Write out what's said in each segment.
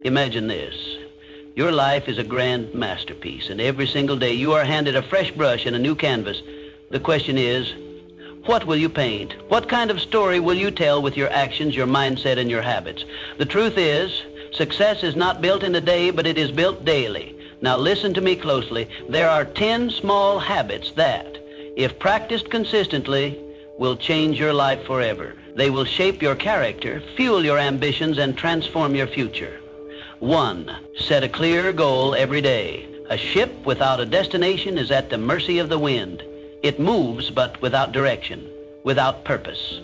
Imagine this. Your life is a grand masterpiece, and every single day you are handed a fresh brush and a new canvas. The question is, what will you paint? What kind of story will you tell with your actions, your mindset, and your habits? The truth is, success is not built in a day, but it is built daily. Now listen to me closely. There are 10 small habits that, if practiced consistently, will change your life forever. They will shape your character, fuel your ambitions, and transform your future. 1. Set a clear goal every day. A ship without a destination is at the mercy of the wind. It moves, but without direction, without purpose.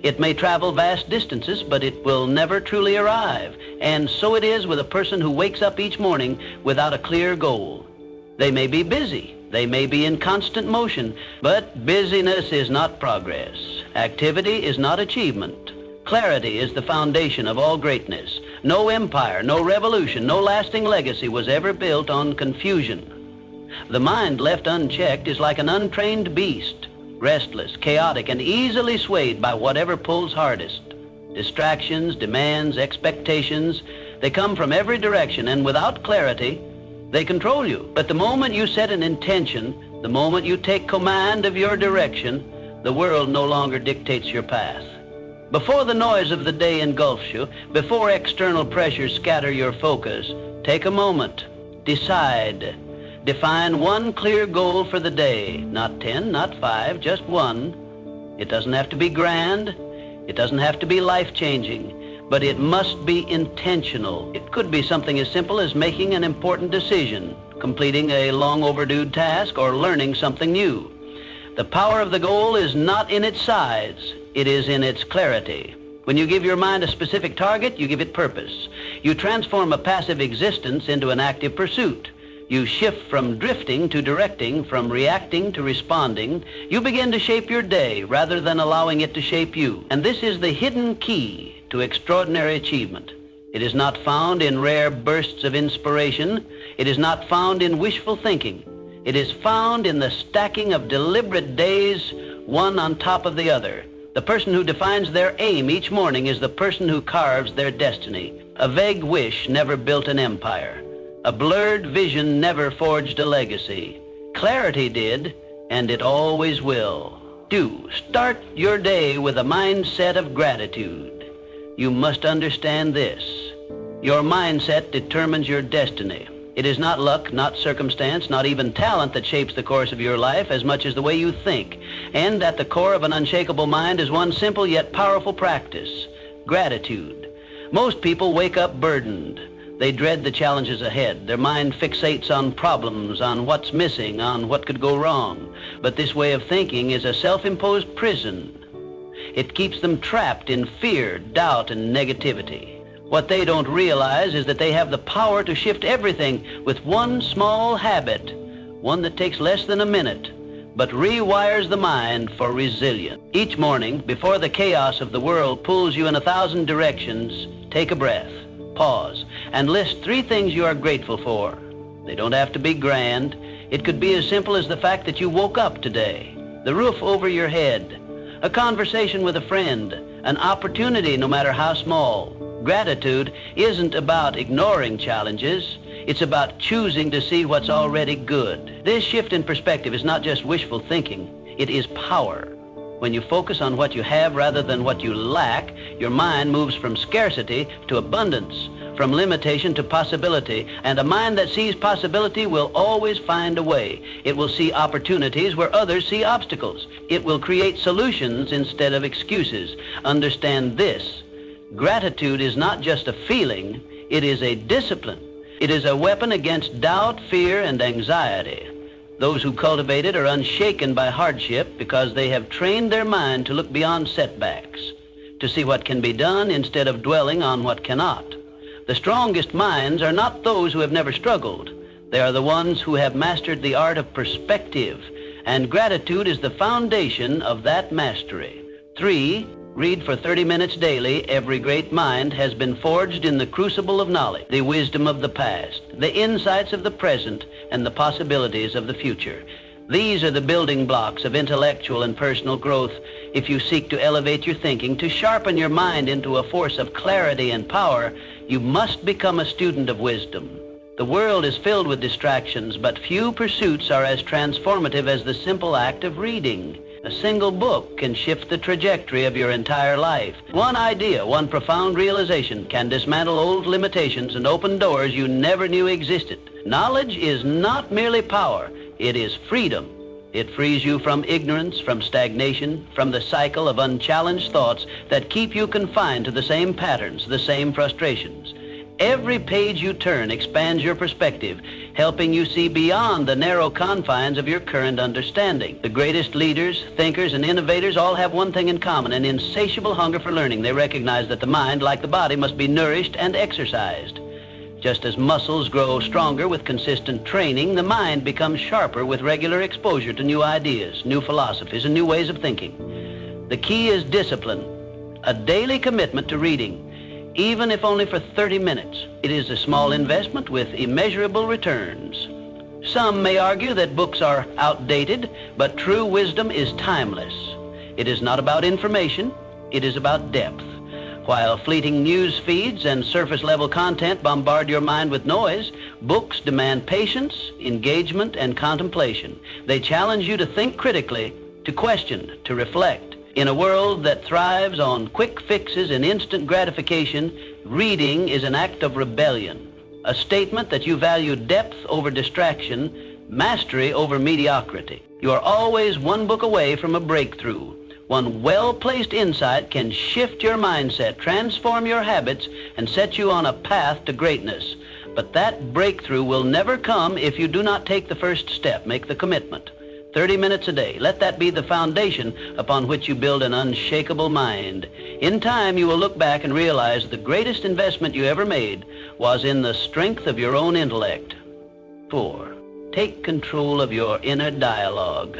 It may travel vast distances, but it will never truly arrive. And so it is with a person who wakes up each morning without a clear goal. They may be busy. They may be in constant motion, but busyness is not progress. Activity is not achievement. Clarity is the foundation of all greatness. No empire, no revolution, no lasting legacy was ever built on confusion. The mind left unchecked is like an untrained beast, restless, chaotic, and easily swayed by whatever pulls hardest. Distractions, demands, expectations, they come from every direction, and without clarity, they control you. But the moment you set an intention, the moment you take command of your direction, the world no longer dictates your path. Before the noise of the day engulfs you, before external pressures scatter your focus, take a moment, decide. Define one clear goal for the day, not 10, not 5, just one. It doesn't have to be grand. It doesn't have to be life-changing, but it must be intentional. It could be something as simple as making an important decision, completing a long overdue task, or learning something new. The power of the goal is not in its size. It is in its clarity. When you give your mind a specific target, you give it purpose. You transform a passive existence into an active pursuit. You shift from drifting to directing, from reacting to responding. You begin to shape your day rather than allowing it to shape you. And this is the hidden key to extraordinary achievement. It is not found in rare bursts of inspiration. It is not found in wishful thinking. It is found in the stacking of deliberate days, one on top of the other. The person who defines their aim each morning is the person who carves their destiny. A vague wish never built an empire. A blurred vision never forged a legacy. Clarity did, and it always will. Start your day with a mindset of gratitude. You must understand this. Your mindset determines your destiny. It is not luck, not circumstance, not even talent that shapes the course of your life as much as the way you think. And at the core of an unshakable mind is one simple yet powerful practice: gratitude. Most people wake up burdened. They dread the challenges ahead. Their mind fixates on problems, on what's missing, on what could go wrong. But this way of thinking is a self-imposed prison. It keeps them trapped in fear, doubt, and negativity. What they don't realize is that they have the power to shift everything with one small habit, one that takes less than a minute, but rewires the mind for resilience. Each morning, before the chaos of the world pulls you in 1,000 directions, take a breath. Pause and list 3 things you are grateful for. They don't have to be grand. It could be as simple as the fact that you woke up today, the roof over your head, a conversation with a friend, an opportunity no matter how small. Gratitude isn't about ignoring challenges. It's about choosing to see what's already good. This shift in perspective is not just wishful thinking. It is power. When you focus on what you have rather than what you lack, your mind moves from scarcity to abundance, from limitation to possibility. And a mind that sees possibility will always find a way. It will see opportunities where others see obstacles. It will create solutions instead of excuses. Understand this: gratitude is not just a feeling, it is a discipline. It is a weapon against doubt, fear, and anxiety. Those who cultivate it are unshaken by hardship because they have trained their mind to look beyond setbacks, to see what can be done instead of dwelling on what cannot. The strongest minds are not those who have never struggled. They are the ones who have mastered the art of perspective, and gratitude is the foundation of that mastery. 3, read for 30 minutes daily. Every great mind has been forged in the crucible of knowledge, the wisdom of the past, the insights of the present, and the possibilities of the future. These are the building blocks of intellectual and personal growth if you seek to elevate your thinking, to sharpen your mind into a force of clarity and power. You must become a student of wisdom. The world is filled with distractions, but few pursuits are as transformative as the simple act of reading. A single book can shift the trajectory of your entire life. One idea, one profound realization can dismantle old limitations and open doors you never knew existed. Knowledge is not merely power, it is freedom. It frees you from ignorance, from stagnation, from the cycle of unchallenged thoughts that keep you confined to the same patterns, the same frustrations. Every page you turn expands your perspective, helping you see beyond the narrow confines of your current understanding. The greatest leaders, thinkers, and innovators all have one thing in common, an insatiable hunger for learning. They recognize that the mind, like the body, must be nourished and exercised. Just as muscles grow stronger with consistent training, the mind becomes sharper with regular exposure to new ideas, new philosophies, and new ways of thinking. The key is discipline, a daily commitment to reading, even if only for 30 minutes. It is a small investment with immeasurable returns. Some may argue that books are outdated, but true wisdom is timeless. It is not about information, it is about depth. While fleeting news feeds and surface-level content bombard your mind with noise, books demand patience, engagement, and contemplation. They challenge you to think critically, to question, to reflect. In a world that thrives on quick fixes and instant gratification, reading is an act of rebellion, a statement that you value depth over distraction, mastery over mediocrity. You are always one book away from a breakthrough. One well-placed insight can shift your mindset, transform your habits, and set you on a path to greatness. But that breakthrough will never come if you do not take the first step, make the commitment. 30 minutes a day. Let that be the foundation upon which you build an unshakable mind. In time, you will look back and realize the greatest investment you ever made was in the strength of your own intellect. 4. Take control of your inner dialogue.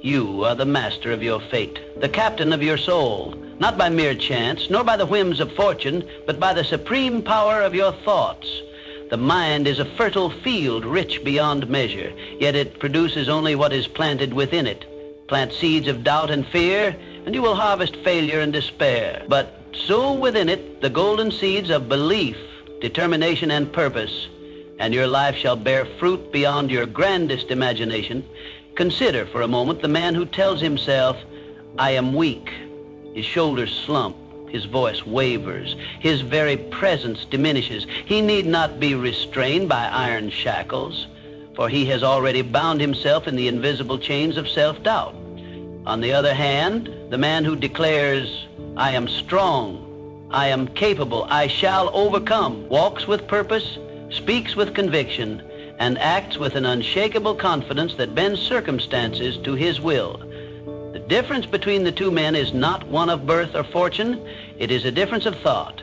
You are the master of your fate, the captain of your soul, not by mere chance, nor by the whims of fortune, but by the supreme power of your thoughts. The mind is a fertile field, rich beyond measure, yet it produces only what is planted within it. Plant seeds of doubt and fear, and you will harvest failure and despair. But sow within it the golden seeds of belief, determination, and purpose, and your life shall bear fruit beyond your grandest imagination. Consider for a moment the man who tells himself, "I am weak." His shoulders slump. His voice wavers. His very presence diminishes. He need not be restrained by iron shackles, for he has already bound himself in the invisible chains of self-doubt. On the other hand, the man who declares, "I am strong, I am capable, I shall overcome," walks with purpose, speaks with conviction, and acts with an unshakable confidence that bends circumstances to his will. The difference between the two men is not one of birth or fortune, it is a difference of thought.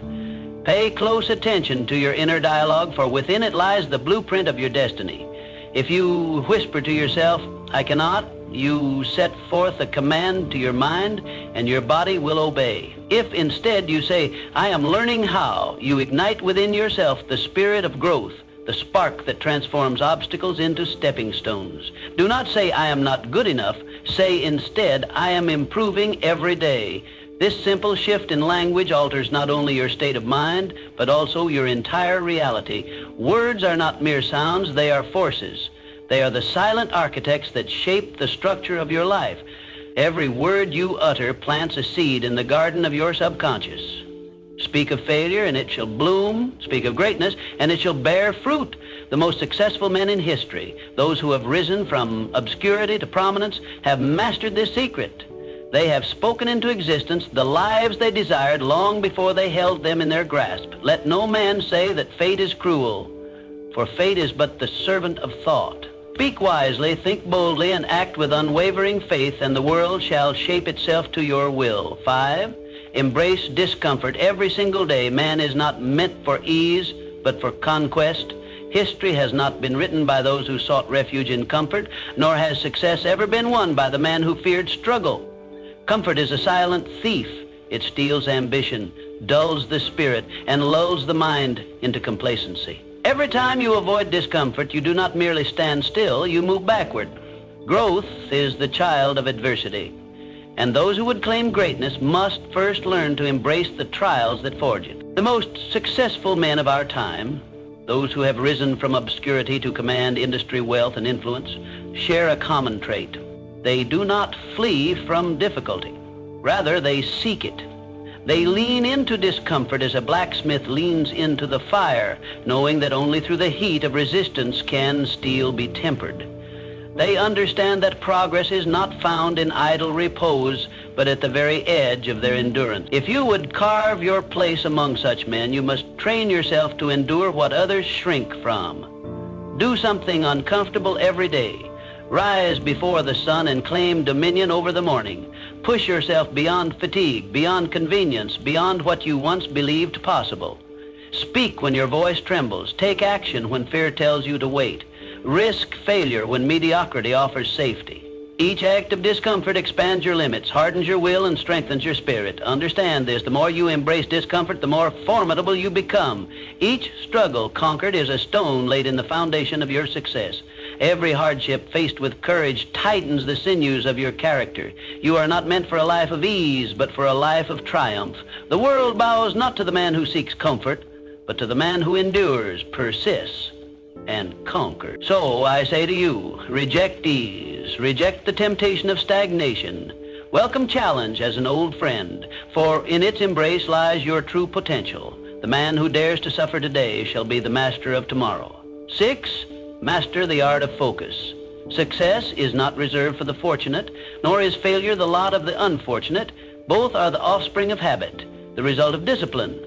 Pay close attention to your inner dialogue, for within it lies the blueprint of your destiny. If you whisper to yourself, "I cannot," you set forth a command to your mind, and your body will obey. If instead you say, "I am learning how," you ignite within yourself the spirit of growth, the spark that transforms obstacles into stepping stones. Do not say, "I am not good enough." Say instead, "I am improving every day." This simple shift in language alters not only your state of mind, but also your entire reality. Words are not mere sounds, they are forces. They are the silent architects that shape the structure of your life. Every word you utter plants a seed in the garden of your subconscious. Speak of failure and it shall bloom. Speak of greatness and it shall bear fruit. The most successful men in history, those who have risen from obscurity to prominence, have mastered this secret. They have spoken into existence the lives they desired long before they held them in their grasp. Let no man say that fate is cruel, for fate is but the servant of thought. Speak wisely, think boldly, and act with unwavering faith, and the world shall shape itself to your will. 5. Embrace discomfort every single day. Man is not meant for ease, but for conquest. History has not been written by those who sought refuge in comfort, nor has success ever been won by the man who feared struggle. Comfort is a silent thief. It steals ambition, dulls the spirit, and lulls the mind into complacency. Every time you avoid discomfort, you do not merely stand still, you move backward. Growth is the child of adversity, and those who would claim greatness must first learn to embrace the trials that forge it. The most successful men of our time, those who have risen from obscurity to command industry, wealth, and influence, share a common trait. They do not flee from difficulty. Rather, they seek it. They lean into discomfort as a blacksmith leans into the fire, knowing that only through the heat of resistance can steel be tempered. They understand that progress is not found in idle repose, but at the very edge of their endurance. If you would carve your place among such men, you must train yourself to endure what others shrink from. Do something uncomfortable every day. Rise before the sun and claim dominion over the morning. Push yourself beyond fatigue, beyond convenience, beyond what you once believed possible. Speak when your voice trembles. Take action when fear tells you to wait. Risk failure when mediocrity offers safety. Each act of discomfort expands your limits, hardens your will, and strengthens your spirit. Understand this: the more you embrace discomfort, the more formidable you become. Each struggle conquered is a stone laid in the foundation of your success. Every hardship faced with courage tightens the sinews of your character. You are not meant for a life of ease, but for a life of triumph. The world bows not to the man who seeks comfort, but to the man who endures, persists, and conquers. So I say to you, reject ease, reject the temptation of stagnation. Welcome challenge as an old friend, for in its embrace lies your true potential. The man who dares to suffer today shall be the master of tomorrow. 6. Master the art of focus. Success is not reserved for the fortunate, nor is failure the lot of the unfortunate. Both are the offspring of habit, the result of discipline,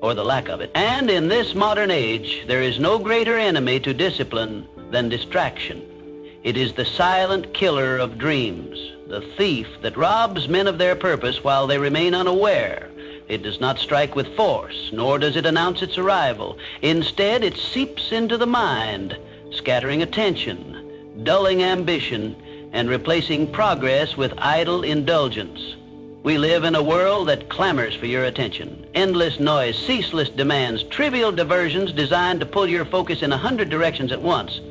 or the lack of it. And in this modern age, there is no greater enemy to discipline than distraction. It is the silent killer of dreams, the thief that robs men of their purpose while they remain unaware. It does not strike with force, nor does it announce its arrival. Instead, it seeps into the mind, scattering attention, dulling ambition, and replacing progress with idle indulgence. We live in a world that clamors for your attention. Endless noise, ceaseless demands, trivial diversions designed to pull your focus in 100 directions at once.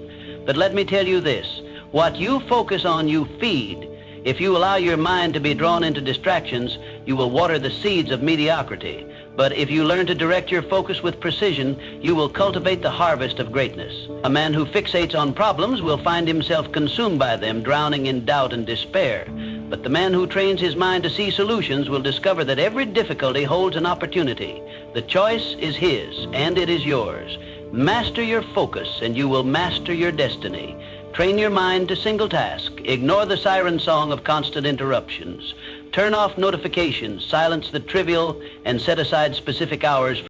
But let me tell you this: what you focus on, you feed. If you allow your mind to be drawn into distractions, you will water the seeds of mediocrity. But if you learn to direct your focus with precision, you will cultivate the harvest of greatness. A man who fixates on problems will find himself consumed by them, drowning in doubt and despair. But the man who trains his mind to see solutions will discover that every difficulty holds an opportunity. The choice is his, and it is yours. Master your focus, and you will master your destiny. Train your mind to single task. Ignore the siren song of constant interruptions. Turn off notifications, silence the trivial, and set aside specific hours